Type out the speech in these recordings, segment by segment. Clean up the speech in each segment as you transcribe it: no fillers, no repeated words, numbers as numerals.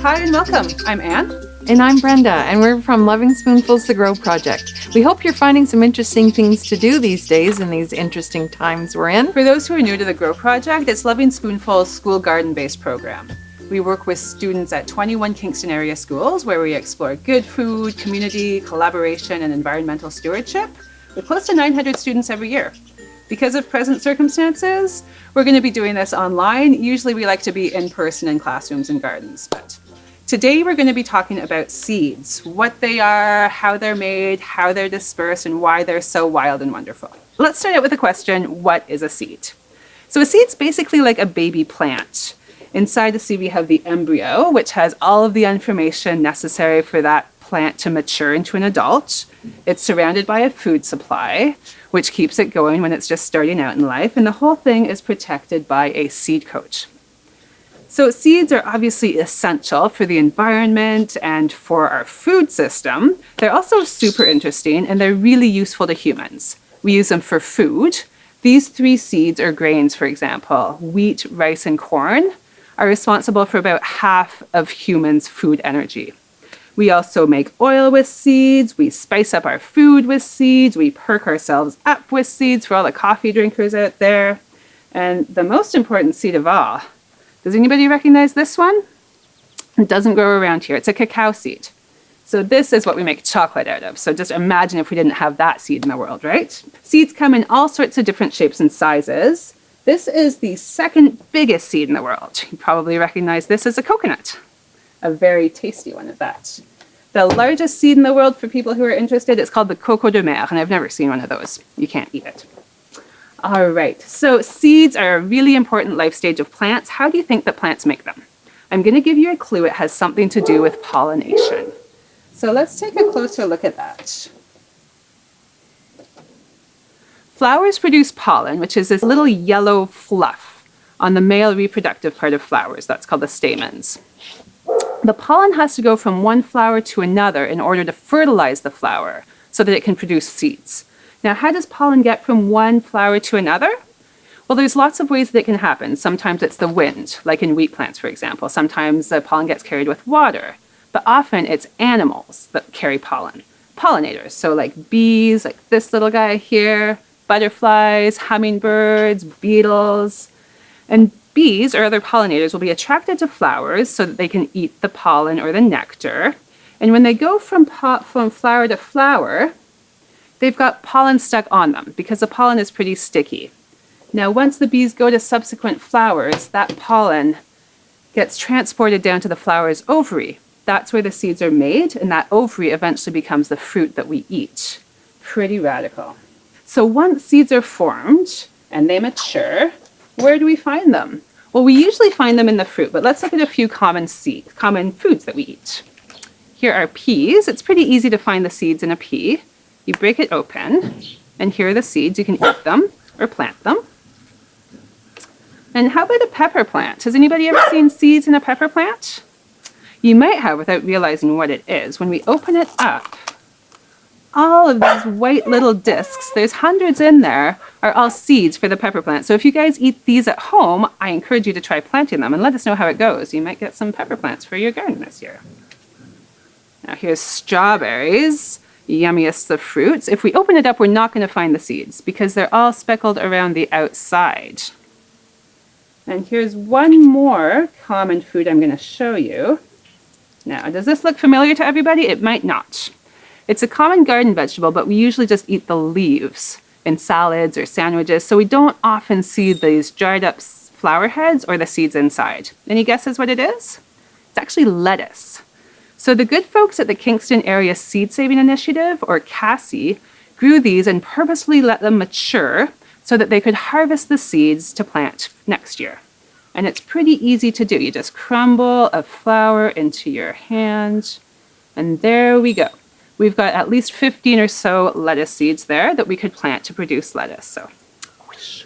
Hi and welcome. I'm Anne. And I'm Brenda, and we're from Loving Spoonfuls to Grow project. We hope you're finding some interesting things to do these days in these interesting times we're in. For those who are new to the Grow project, it's Loving Spoonful's school garden-based program. We work with students at 21 Kingston area schools where we explore good food, community, collaboration, and environmental stewardship with close to 900 students every year. Because of present circumstances, we're going to be doing this online. Usually we like to be in person in classrooms and gardens, but today we're going to be talking about seeds, what they are, how they're made, how they're dispersed, and why they're so wild and wonderful. Let's start out with the question, what is a seed? So a seed's basically like a baby plant. Inside the seed we have the embryo, which has all of the information necessary for that plant to mature into an adult. It's surrounded by a food supply, which keeps it going when it's just starting out in life, and the whole thing is protected by a seed coat. So seeds are obviously essential for the environment and for our food system. They're also super interesting and they're really useful to humans. We use them for food. These 3 seeds or grains, for example, wheat, rice, and corn, are responsible for about half of humans' food energy. We also make oil with seeds, we spice up our food with seeds, we perk ourselves up with seeds for all the coffee drinkers out there. And the most important seed of all, does anybody recognize this one? It doesn't grow around here. It's a cacao seed. So this is what we make chocolate out of. So just imagine if we didn't have that seed in the world, right? Seeds come in all sorts of different shapes and sizes. This is the second biggest seed in the world. You probably recognize this as a coconut. A very tasty one at that. The largest seed in the world, for people who are interested, is called the coco de mer, and I've never seen one of those. You can't eat it. All right, so seeds are a really important life stage of plants. How do you think that plants make them? I'm going to give you a clue. It has something to do with pollination. So let's take a closer look at that. Flowers produce pollen, which is this little yellow fluff on the male reproductive part of flowers. That's called the stamens. The pollen has to go from one flower to another in order to fertilize the flower so that it can produce seeds. Now, how does pollen get from one flower to another? Well, there's lots of ways that it can happen. Sometimes it's the wind, like in wheat plants, for example. Sometimes the pollen gets carried with water, but often it's animals that carry pollen. Pollinators, so like bees, like this little guy here, butterflies, hummingbirds, beetles, and bees or other pollinators will be attracted to flowers so that they can eat the pollen or the nectar. And when they go from flower to flower, they've got pollen stuck on them because the pollen is pretty sticky. Now, once the bees go to subsequent flowers, that pollen gets transported down to the flower's ovary. That's where the seeds are made, and that ovary eventually becomes the fruit that we eat. Pretty radical. So once seeds are formed and they mature, where do we find them? Well, we usually find them in the fruit, but let's look at a few common foods that we eat. Here are peas. It's pretty easy to find the seeds in a pea. You break it open, and here are the seeds. You can eat them or plant them. And how about a pepper plant? Has anybody ever seen seeds in a pepper plant? You might have without realizing what it is. When we open it up, all of these white little discs, there's hundreds in there, are all seeds for the pepper plant. So if you guys eat these at home, I encourage you to try planting them and let us know how it goes. You might get some pepper plants for your garden this year. Now here's strawberries, yummiest of fruits. If we open it up, we're not going to find the seeds because they're all speckled around the outside. And here's one more common food I'm going to show you. Now, does this look familiar to everybody? It might not. It's a common garden vegetable, but we usually just eat the leaves in salads or sandwiches, so we don't often see these dried up flower heads or the seeds inside. Any guesses what it is? It's actually lettuce. So the good folks at the Kingston Area Seed Saving Initiative, or CASI, grew these and purposely let them mature so that they could harvest the seeds to plant next year. And it's pretty easy to do. You just crumble a flower into your hand, and there we go. We've got at least 15 or so lettuce seeds there that we could plant to produce lettuce. So, whoosh.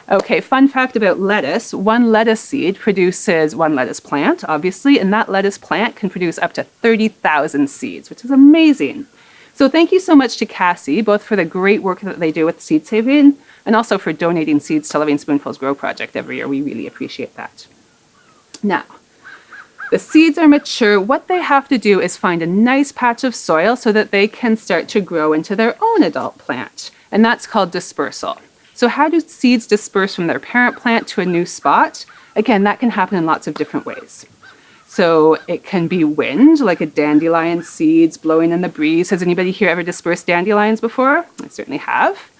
Okay, fun fact about lettuce. One lettuce seed produces one lettuce plant, obviously, and that lettuce plant can produce up to 30,000 seeds, which is amazing. So thank you so much to Cassie, both for the great work that they do with seed saving and also for donating seeds to Loving Spoonful's Grow project every year. We really appreciate that. Now, The seeds are mature. What they have to do is find a nice patch of soil so that they can start to grow into their own adult plant. And that's called dispersal. So how do seeds disperse from their parent plant to a new spot? Again, that can happen in lots of different ways. So it can be wind, like a dandelion seeds blowing in the breeze. Has anybody here ever dispersed dandelions before? I certainly have.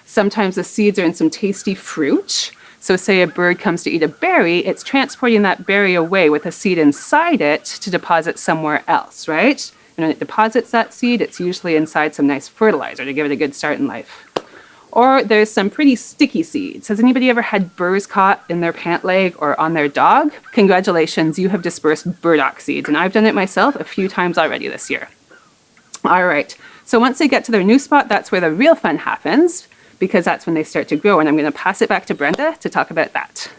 Sometimes the seeds are in some tasty fruit. So say a bird comes to eat a berry, it's transporting that berry away with a seed inside it to deposit somewhere else, right? And when it deposits that seed, it's usually inside some nice fertilizer to give it a good start in life. Or there's some pretty sticky seeds. Has anybody ever had burrs caught in their pant leg or on their dog? Congratulations, you have dispersed burdock seeds, and I've done it myself a few times already this year. All right, so once they get to their new spot, that's where the real fun happens, because that's when they start to grow, and I'm going to pass it back to Brenda to talk about that.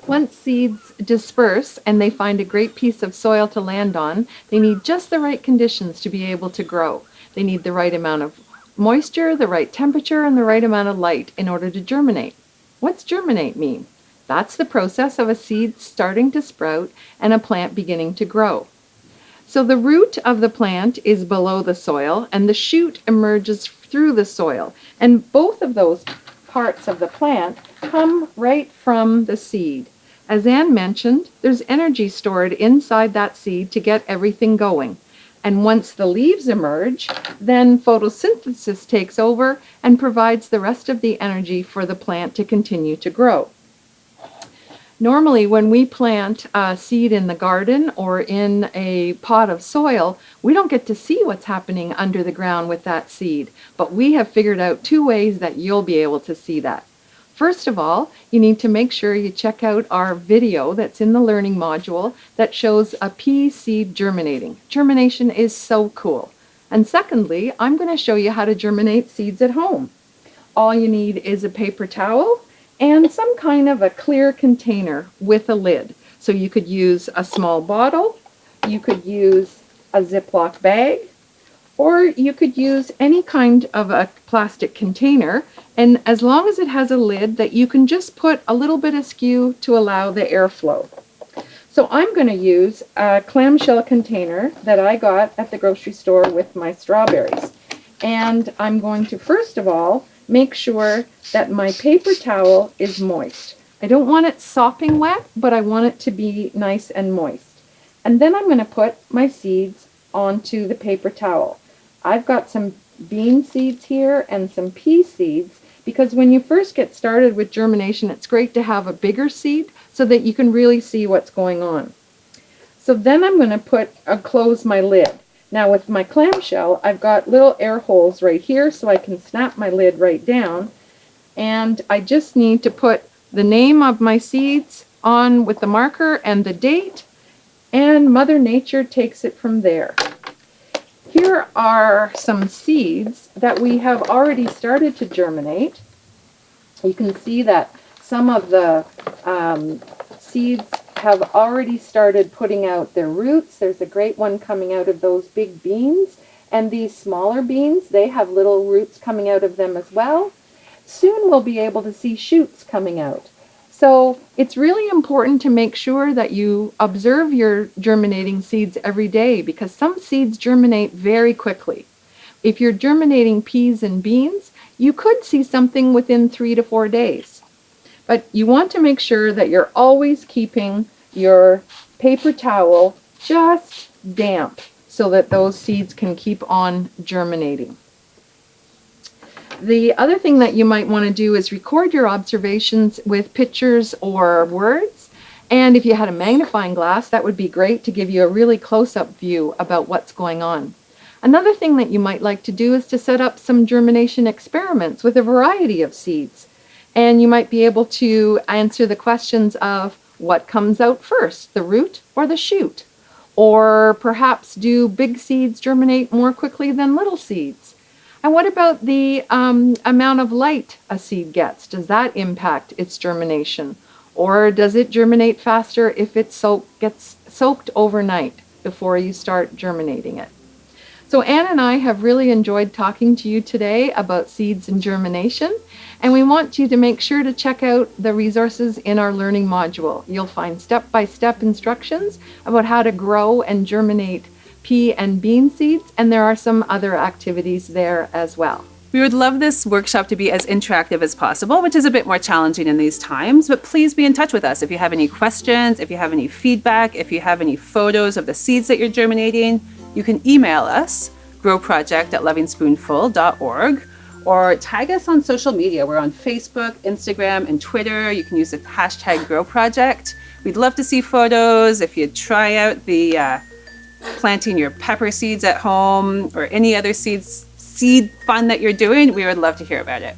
Once seeds disperse and they find a great piece of soil to land on, they need just the right conditions to be able to grow. They need the right amount of moisture, the right temperature, and the right amount of light in order to germinate. What's germinate mean? That's the process of a seed starting to sprout and a plant beginning to grow. So the root of the plant is below the soil and the shoot emerges through the soil. And both of those parts of the plant come right from the seed. As Anne mentioned, there's energy stored inside that seed to get everything going. And once the leaves emerge, then photosynthesis takes over and provides the rest of the energy for the plant to continue to grow. Normally, when we plant a seed in the garden or in a pot of soil, we don't get to see what's happening under the ground with that seed. But we have figured out 2 ways that you'll be able to see that. First of all, you need to make sure you check out our video that's in the learning module that shows a pea seed germinating. Germination is so cool. And secondly, I'm going to show you how to germinate seeds at home. All you need is a paper towel and some kind of a clear container with a lid. So you could use a small bottle, you could use a Ziploc bag, or you could use any kind of a plastic container, and as long as it has a lid that you can just put a little bit askew to allow the airflow. So I'm going to use a clamshell container that I got at the grocery store with my strawberries. And I'm going to first of all make sure that my paper towel is moist. I don't want it sopping wet, but I want it to be nice and moist. And then I'm going to put my seeds onto the paper towel. I've got some bean seeds here and some pea seeds, because when you first get started with germination, it's great to have a bigger seed so that you can really see what's going on. So then I'm going to close my lid. Now with my clamshell, I've got little air holes right here so I can snap my lid right down. And I just need to put the name of my seeds on with the marker and the date, and Mother Nature takes it from there. Here are some seeds that we have already started to germinate. You can see that some of the seeds have already started putting out their roots. There's a great one coming out of those big beans. And these smaller beans, they have little roots coming out of them as well. Soon we'll be able to see shoots coming out. So it's really important to make sure that you observe your germinating seeds every day, because some seeds germinate very quickly. If you're germinating peas and beans, you could see something within 3 to 4 days. But you want to make sure that you're always keeping your paper towel just damp so that those seeds can keep on germinating. The other thing that you might want to do is record your observations with pictures or words. And if you had a magnifying glass, that would be great to give you a really close-up view about what's going on. Another thing that you might like to do is to set up some germination experiments with a variety of seeds. And you might be able to answer the questions of what comes out first, the root or the shoot? Or perhaps do big seeds germinate more quickly than little seeds? And what about the amount of light a seed gets? Does that impact its germination? Or does it germinate faster if it gets soaked overnight before you start germinating it? So Anne and I have really enjoyed talking to you today about seeds and germination. And we want you to make sure to check out the resources in our learning module. You'll find step-by-step instructions about how to grow and germinate pea and bean seeds, and there are some other activities there as well. We would love this workshop to be as interactive as possible, which is a bit more challenging in these times, but please be in touch with us if you have any questions, if you have any feedback, if you have any photos of the seeds that you're germinating. You can email us, growproject@lovingspoonful.org, or tag us on social media. We're on Facebook, Instagram, and Twitter. You can use the hashtag growproject. We'd love to see photos. If you try out the planting your pepper seeds at home or any other seed fun that you're doing, we would love to hear about it.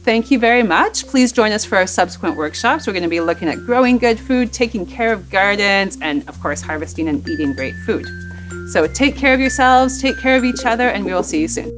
Thank you very much. Please join us for our subsequent workshops. We're going to be looking at growing good food, taking care of gardens, and of course, harvesting and eating great food. So take care of yourselves, take care of each other, and we will see you soon.